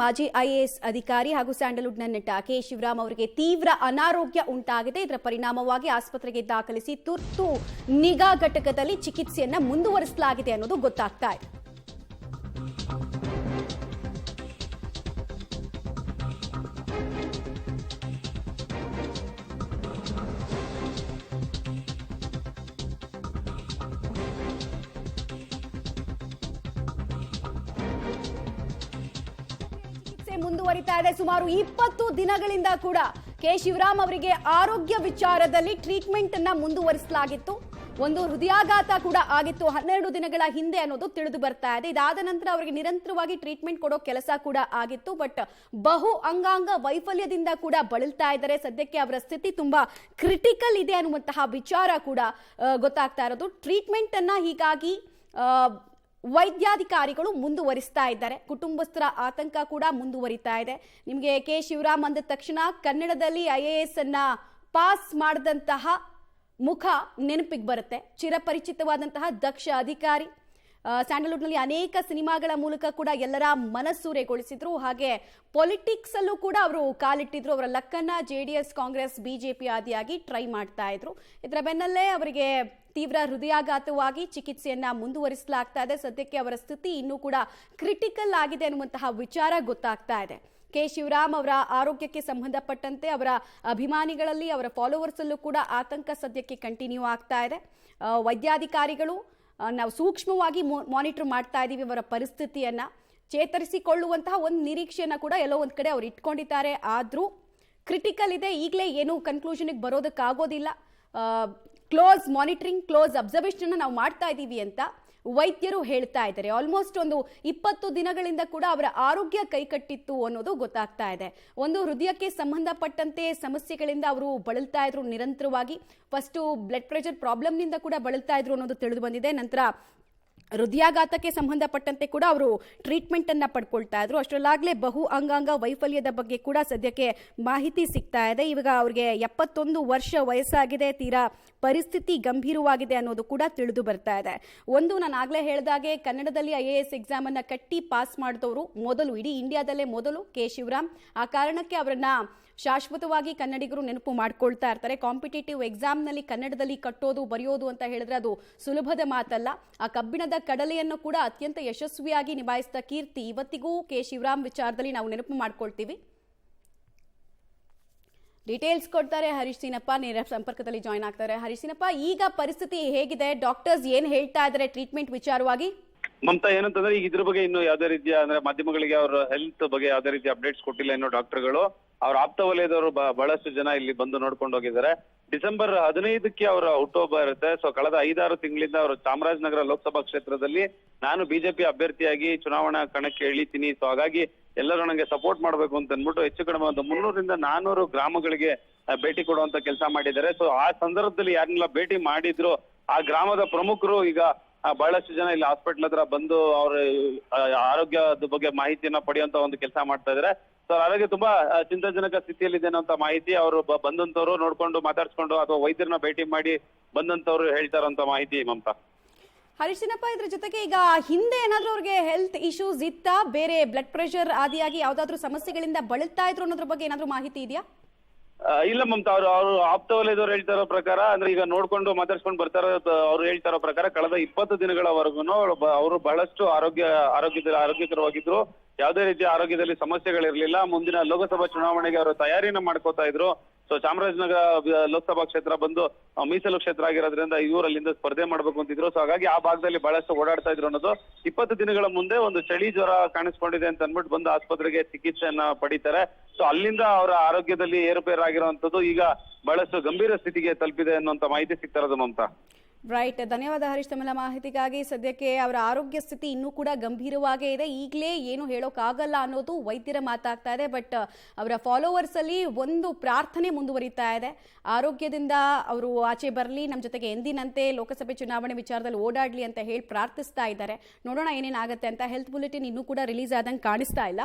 ಮಾಜಿ ಐಎಎಸ್ ಅಧಿಕಾರಿ ಹಾಗೂ ಸ್ಯಾಂಡಲ್ವುಡ್ನ ನಟ ಕೆ ಶಿವರಾಮ್ ಅವರಿಗೆ ತೀವ್ರ ಅನಾರೋಗ್ಯ ಉಂಟಾಗಿದೆ. ಇದರ ಪರಿಣಾಮವಾಗಿ ಆಸ್ಪತ್ರೆಗೆ ದಾಖಲಿಸಿ ತುರ್ತು ನಿಗಾ ಘಟಕದಲ್ಲಿ ಚಿಕಿತ್ಸೆಯನ್ನ ಮುಂದುವರಿಸಲಾಗಿದೆ ಅನ್ನೋದು ಗೊತ್ತಾಗ್ತಾ ಇದೆ. ಮುಂದುವರಿತಾ ಇದೆ. ಸುಮಾರು 20 ದಿನಗಳಿಂದ ಕೂಡ ಕೆ ಶಿವರಾಮ್ ಅವರಿಗೆ ಆರೋಗ್ಯ ವಿಚಾರದಲ್ಲಿ ಟ್ರೀಟ್ಮೆಂಟ್ ಅನ್ನ ಮುಂದುವರಿಸಲಾಗಿತ್ತು. ಒಂದು ಹೃದಯಾಘಾತ ಕೂಡ ಆಗಿತ್ತು 12 ದಿನಗಳ ಹಿಂದೆ ಅನ್ನೋದು ತಿಳಿದು ಬರ್ತಾ ಇದೆ. ಇದಾದ ನಂತರ ಅವರಿಗೆ ನಿರಂತರವಾಗಿ ಟ್ರೀಟ್ಮೆಂಟ್ ಕೊಡೋ ಕೆಲಸ ಕೂಡ ಆಗಿತ್ತು. ಬಟ್ ಬಹು ಅಂಗಾಂಗ ವೈಫಲ್ಯದಿಂದ ಕೂಡ ಬಳಲ್ತಾ ಇದ್ದಾರೆ. ಸದ್ಯಕ್ಕೆ ಅವರ ಸ್ಥಿತಿ ತುಂಬಾ ಕ್ರಿಟಿಕಲ್ ಇದೆ ಅನ್ನುವಂತಹ ವಿಚಾರ ಕೂಡ ಗೊತ್ತಾಗ್ತಾ ಇರೋದು. ಟ್ರೀಟ್ಮೆಂಟ್ ಅನ್ನ ಹೀಗಾಗಿ ವೈದ್ಯಾಧಿಕಾರಿಗಳು ಮುಂದುವರಿಸ್ತಾ ಇದ್ದಾರೆ. ಕುಟುಂಬಸ್ಥರ ಆತಂಕ ಕೂಡ ಮುಂದುವರಿತಾ ಇದೆ. ನಿಮಗೆ ಕೆ ಶಿವರಾಮ್ ಅಂದ ತಕ್ಷಣ ಕನ್ನಡದಲ್ಲಿ ಐಎಎಸ್ ಅನ್ನ ಪಾಸ್ ಮಾಡಿದಂತಹ ಮುಖ ನೆನಪಿಗೆ ಬರುತ್ತೆ. ಚಿರಪರಿಚಿತವಾದಂತಹ ದಕ್ಷ ಅಧಿಕಾರಿ, ಸ್ಯಾಂಡಲ್ವುಡ್ನಲ್ಲಿ ಅನೇಕ ಸಿನಿಮಾಗಳ ಮೂಲಕ ಕೂಡ ಎಲ್ಲರ ಮನಸ್ಸೂರೆಗೊಳಿಸಿದ್ರು. ಹಾಗೆ ಪೊಲಿಟಿಕ್ಸ್ ಅಲ್ಲೂ ಕೂಡ ಅವರು ಕಾಲಿಟ್ಟಿದ್ರು. ಅವರ Lakkanna JDS, Congress, BJP ಆದಿಯಾಗಿ try ಮಾಡ್ತಾ ಇದ್ರು. ಇದರ ಬೆನ್ನಲ್ಲೇ ಅವರಿಗೆ ತೀವ್ರ ಹೃದಯಾಘಾತವಾಗಿ ಚಿಕಿತ್ಸೆಯನ್ನ ಮುಂದುವರಿಸಲಾಗ್ತಾ ಇದೆ. ಸದ್ಯಕ್ಕೆ ಅವರ ಸ್ಥಿತಿ ಇನ್ನೂ ಕೂಡ ಕ್ರಿಟಿಕಲ್ ಆಗಿದೆ ಅನ್ನುವಂತಹ ವಿಚಾರ ಗೊತ್ತಾಗ್ತಾ ಇದೆ. ಕೆ ಶಿವರಾಮ್ ಅವರ ಆರೋಗ್ಯಕ್ಕೆ ಸಂಬಂಧಪಟ್ಟಂತೆ ಅವರ ಅಭಿಮಾನಿಗಳಲ್ಲಿ, ಅವರ ಫಾಲೋವರ್ಸ್ ಅಲ್ಲೂ ಕೂಡ ಆತಂಕ ಸದ್ಯಕ್ಕೆ ಕಂಟಿನ್ಯೂ ಆಗ್ತಾ ಇದೆ. ವೈದ್ಯಾಧಿಕಾರಿಗಳು ನಾವು ಸೂಕ್ಷ್ಮವಾಗಿ ಮಾನಿಟರ್ ಮಾಡ್ತಾ ಇದ್ದೀವಿ ಅವರ ಪರಿಸ್ಥಿತಿಯನ್ನ. ಚೇತರಿಸಿಕೊಳ್ಳುವಂತಹ ಒಂದು ನಿರೀಕ್ಷೆಯನ್ನ ಕೂಡ ಎಲ್ಲೋ ಒಂದ್ ಕಡೆ ಅವ್ರು ಇಟ್ಕೊಂಡಿದ್ದಾರೆ. ಆದ್ರೂ ಕ್ರಿಟಿಕಲ್ ಇದೆ. ಈಗಲೇ ಏನು ಕನ್ಕ್ಲೂಷನ್ಗೆ ಬರೋದಕ್ಕಾಗೋದಿಲ್ಲ. ಕ್ಲೋಸ್ ಮಾನಿಟರಿಂಗ್, ಕ್ಲೋಸ್ ಅಬ್ಸರ್ವೇಷನ್ ನಾವು ಮಾಡ್ತಾ ಇದ್ದೀವಿ ಅಂತ ವೈದ್ಯರು ಹೇಳ್ತಾ ಇದ್ದಾರೆ. ಆಲ್ಮೋಸ್ಟ್ ಒಂದು 20 ದಿನಗಳಿಂದ ಕೂಡ ಅವರ ಆರೋಗ್ಯ ಕೈಕಟ್ಟಿತ್ತು ಅನ್ನೋದು ಗೊತ್ತಾಗ್ತಾ ಇದೆ. ಒಂದು ಹೃದಯಕ್ಕೆ ಸಂಬಂಧಪಟ್ಟಂತೆ ಸಮಸ್ಯೆಗಳಿಂದ ಅವರು ಬಳಲ್ತಾ ಇದ್ರು ನಿರಂತರವಾಗಿ. ಫಸ್ಟ್ ಬ್ಲಡ್ ಪ್ರೆಷರ್ ಪ್ರಾಬ್ಲಮ್ನಿಂದ ಕೂಡ ಬಳಲ್ತಾ ಇದ್ರು ಅನ್ನೋದು ತಿಳಿದು ಬಂದಿದೆ. ನಂತರ ಹೃದಯಾಘಾತಕ್ಕೆ ಸಂಬಂಧಪಟ್ಟಂತೆ ಕೂಡ ಅವರು ಟ್ರೀಟ್ಮೆಂಟ್ ಅನ್ನ ಪಡ್ಕೊಳ್ತಾ ಇದ್ರು. ಅಷ್ಟರಲ್ಲಾಗಲೇ ಬಹು ಅಂಗಾಂಗ ವೈಫಲ್ಯದ ಬಗ್ಗೆ ಕೂಡ ಸದ್ಯಕ್ಕೆ ಮಾಹಿತಿ ಸಿಗ್ತಾ ಇದೆ. ಇವಾಗ ಅವ್ರಿಗೆ 71 ವರ್ಷ ವಯಸ್ಸಾಗಿದೆ. ತೀರಾ ಪರಿಸ್ಥಿತಿ ಗಂಭೀರವಾಗಿದೆ ಅನ್ನೋದು ಕೂಡ ತಿಳಿದು ಬರ್ತಾ ಇದೆ. ಒಂದು, ನಾನು ಆಗ್ಲೇ ಹೇಳಿದಾಗೆ ಕನ್ನಡದಲ್ಲಿ IAS ಎಕ್ಸಾಮ್ ಅನ್ನ ಕಟ್ಟಿ ಪಾಸ್ ಮಾಡಿದವರು ಮೊದಲು, ಇಡೀ ಇಂಡಿಯಾದಲ್ಲೇ ಮೊದಲು ಕೆ ಶಿವರಾಮ್. ಆ ಕಾರಣಕ್ಕೆ ಅವರನ್ನ ಶಾಶ್ವತವಾಗಿ ಕನ್ನಡಿಗರು ನೆನಪು ಮಾಡ್ಕೊಳ್ತಾ ಇರ್ತಾರೆ. ಕಾಂಪಿಟೇಟಿವ್ ಎಕ್ಸಾಮ್ನಲ್ಲಿ ಕನ್ನಡದಲ್ಲಿ ಕಟ್ಟೋದು, ಬರೆಯೋದು ಅಂತ ಹೇಳಿದ್ರೆ ಅದು ಸುಲಭದ ಮಾತಲ್ಲ. ಆ ಕಬ್ಬಿಣದ ಕಡಲೆಯನ್ನು ಕೂಡ ಅತ್ಯಂತ ಯಶಸ್ವಿಯಾಗಿ ನಿಭಾಯಿಸಿದ ಕೀರ್ತಿ ಇವತ್ತಿಗೂ ಕೆ ಶಿವರಾಮ್ ವಿಚಾರದಲ್ಲಿ ನಾವು ನೆನಪು ಮಾಡ್ಕೊಳ್ತೀವಿ. ಡೀಟೇಲ್ಸ್ ಕೊಡ್ತಾರೆ ಹರೀಶ್ ಸೀನಪ್ಪ, ನೇರ ಸಂಪರ್ಕದಲ್ಲಿ ಜಾಯ್ನ್ ಆಗ್ತಾರೆ. ಹರೀಶ್ ಸೀನಪ್ಪ, ಈಗ ಪರಿಸ್ಥಿತಿ ಹೇಗಿದೆ? ಡಾಕ್ಟರ್ಸ್ ಏನ್ ಹೇಳ್ತಾ ಇದ್ದಾರೆ ಟ್ರೀಟ್ಮೆಂಟ್ ವಿಚಾರವಾಗಿ? ಮಮತಾ, ಏನಂತಂದ್ರೆ ಈಗ ಇದ್ರ ಬಗ್ಗೆ ಇನ್ನು ಯಾವುದೇ ರೀತಿಯ ಅಂದ್ರೆ ಮಾಧ್ಯಮಗಳಿಗೆ ಅವ್ರ ಹೆಲ್ತ್ ಬಗ್ಗೆ ಯಾವುದೇ ರೀತಿಯ ಅಪ್ಡೇಟ್ಸ್ ಕೊಟ್ಟಿಲ್ಲ ಇನ್ನು ಡಾಕ್ಟರ್ಗಳು. ಅವ್ರ ಆಪ್ತ ವಲಯದವರು ಬಹಳಷ್ಟು ಜನ ಇಲ್ಲಿ ಬಂದು ನೋಡ್ಕೊಂಡು ಹೋಗಿದ್ದಾರೆ. ಡಿಸೆಂಬರ್ 15ಕ್ಕೆ ಅವರ ಹುಟ್ಟುಹಬ್ಬ ಇರುತ್ತೆ. ಸೊ ಕಳೆದ 5-6 ತಿಂಗಳಿಂದ ಅವರು ಚಾಮರಾಜನಗರ ಲೋಕಸಭಾ ಕ್ಷೇತ್ರದಲ್ಲಿ ನಾನು BJP ಅಭ್ಯರ್ಥಿಯಾಗಿ ಚುನಾವಣಾ ಕಣಕ್ಕೆ ಇಳಿತೀನಿ, ಸೊ ಹಾಗಾಗಿ ಎಲ್ಲರೂ ನನಗೆ ಸಪೋರ್ಟ್ ಮಾಡ್ಬೇಕು ಅಂತ ಅಂದ್ಬಿಟ್ಟು ಹೆಚ್ಚು ಕಡಿಮೆ ಒಂದು 300ರಿಂದ 400 ಗ್ರಾಮಗಳಿಗೆ ಭೇಟಿ ಕೊಡುವಂತ ಕೆಲಸ ಮಾಡಿದ್ದಾರೆ. ಸೊ ಆ ಸಂದರ್ಭದಲ್ಲಿ ಯಾರನ್ನೆಲ್ಲ ಭೇಟಿ ಮಾಡಿದ್ರು ಆ ಗ್ರಾಮದ ಪ್ರಮುಖರು ಈಗ ಬಹಳಷ್ಟು ಜನ ಇಲ್ಲಿ ಹಾಸ್ಪಿಟಲ್ ಹತ್ರ ಬಂದು ಅವ್ರ ಆರೋಗ್ಯದ ಬಗ್ಗೆ ಮಾಹಿತಿಯನ್ನ ಪಡೆಯುವಂತ ಒಂದು ಕೆಲಸ ಮಾಡ್ತಾ ಇದ್ದಾರೆ. ಸೊ ಆರೋಗ್ಯ ತುಂಬಾ ಚಿಂತಾಜನಕ ಸ್ಥಿತಿಯಲ್ಲಿದೆ ಅನ್ನೋಂತ ಮಾಹಿತಿ ಅವರು ಬಂದಂತವ್ರು ನೋಡ್ಕೊಂಡು ಮಾತಾಡ್ಸ್ಕೊಂಡು ಅಥವಾ ವೈದ್ಯರನ್ನ ಭೇಟಿ ಮಾಡಿ ಬಂದಂತವ್ರು ಹೇಳ್ತಾರಂತ ಮಾಹಿತಿ. ಮಮತಾ, ಹರೀಶನಪ್ಪ, ಇದ್ರ ಜೊತೆಗೆ ಈಗ ಹಿಂದೆ ಏನಾದ್ರೂ ಅವ್ರಿಗೆ ಹೆಲ್ತ್ ಇಶ್ಯೂಸ್ ಇತ್ತಾ? ಬೇರೆ ಬ್ಲಡ್ ಪ್ರೆಷರ್ ಆದಿಯಾಗಿ ಯಾವ್ದಾದ್ರು ಸಮಸ್ಯೆಗಳಿಂದ ಬಳಲ್ತಾ ಇದ್ರು ಅನ್ನೋದ್ರ ಬಗ್ಗೆ ಏನಾದ್ರು ಮಾಹಿತಿ ಇದೆಯಾ? ಇಲ್ಲ ಮಮತಾ, ಅವರು ಆಪ್ತ ವಲಯದವ್ರು ಹೇಳ್ತಾ ಇರೋ ಪ್ರಕಾರ, ಅಂದ್ರೆ ಈಗ ನೋಡ್ಕೊಂಡು ಮಾತಾಡ್ಸ್ಕೊಂಡು ಬರ್ತಾರ, ಅವ್ರು ಹೇಳ್ತಾ ಇರೋ ಪ್ರಕಾರ ಕಳೆದ 20 ದಿನಗಳವರೆಗೂ ಅವರು ಬಹಳಷ್ಟು ಆರೋಗ್ಯಕರವಾಗಿದ್ರು. ಯಾವುದೇ ರೀತಿಯ ಆರೋಗ್ಯದಲ್ಲಿ ಸಮಸ್ಯೆಗಳಿರ್ಲಿಲ್ಲ. ಮುಂದಿನ ಲೋಕಸಭಾ ಚುನಾವಣೆಗೆ ಅವರು ತಯಾರಿನ ಮಾಡ್ಕೋತಾ ಇದ್ರು. ಸೊ ಚಾಮರಾಜನಗರ ಲೋಕಸಭಾ ಕ್ಷೇತ್ರ ಬಂದು ಮೀಸಲು ಕ್ಷೇತ್ರ ಆಗಿರೋದ್ರಿಂದ ಇವರು ಅಲ್ಲಿಂದ ಸ್ಪರ್ಧೆ ಮಾಡ್ಬೇಕು ಅಂತಿದ್ರು. ಸೊ ಹಾಗಾಗಿ ಆ ಭಾಗದಲ್ಲಿ ಬಹಳಷ್ಟು ಓಡಾಡ್ತಾ ಇದ್ರು ಅನ್ನೋದು. 20 ದಿನಗಳ ಮುಂದೆ ಒಂದು ಚಳಿ ಜ್ವರ ಕಾಣಿಸ್ಕೊಂಡಿದೆ ಅಂತ ಅಂದ್ಬಿಟ್ಟು ಬಂದು ಆಸ್ಪತ್ರೆಗೆ ಚಿಕಿತ್ಸೆಯನ್ನ ಪಡಿತಾರೆ. ಸೊ ಅಲ್ಲಿಂದ ಅವರ ಆರೋಗ್ಯದಲ್ಲಿ ಏರುಪೇರಾಗಿರುವಂತದ್ದು ಈಗ ಬಹಳಷ್ಟು ಗಂಭೀರ ಸ್ಥಿತಿಗೆ ತಲುಪಿದೆ ಅನ್ನುವಂತ ಮಾಹಿತಿ ಸಿಗ್ತಾ ಇರೋದು. ಮಮತಾ, ರೈಟ್, ಧನ್ಯವಾದ ಹರೀಶ್ ತಮ್ಮೆಲ್ಲ ಮಾಹಿತಿಗಾಗಿ. ಸದ್ಯಕ್ಕೆ ಅವರ ಆರೋಗ್ಯ ಸ್ಥಿತಿ ಇನ್ನೂ ಕೂಡ ಗಂಭೀರವಾಗೇ ಇದೆ. ಈಗಲೇ ಏನು ಹೇಳೋಕ್ಕಾಗಲ್ಲ ಅನ್ನೋದು ವೈದ್ಯರ ಮಾತಾಗ್ತಾ ಇದೆ. ಬಟ್ ಅವರ ಫಾಲೋವರ್ಸ್ ಅಲ್ಲಿ ಒಂದು ಪ್ರಾರ್ಥನೆ ಮುಂದುವರಿತಾ ಇದೆ. ಆರೋಗ್ಯದಿಂದ ಅವರು ಆಚೆ ಬರಲಿ, ನಮ್ಮ ಜೊತೆಗೆ ಎಂದಿನಂತೆ ಲೋಕಸಭೆ ಚುನಾವಣೆ ವಿಚಾರದಲ್ಲಿ ಓಡಾಡ್ಲಿ ಅಂತ ಹೇಳಿ ಪ್ರಾರ್ಥಿಸ್ತಾ ಇದ್ದಾರೆ. ನೋಡೋಣ ಏನೇನಾಗುತ್ತೆ ಅಂತ. ಹೆಲ್ತ್ ಬುಲೆಟಿನ್ ಇನ್ನೂ ಕೂಡ ರಿಲೀಸ್ ಆದಂಗೆ ಕಾಣಿಸ್ತಾ ಇಲ್ಲ.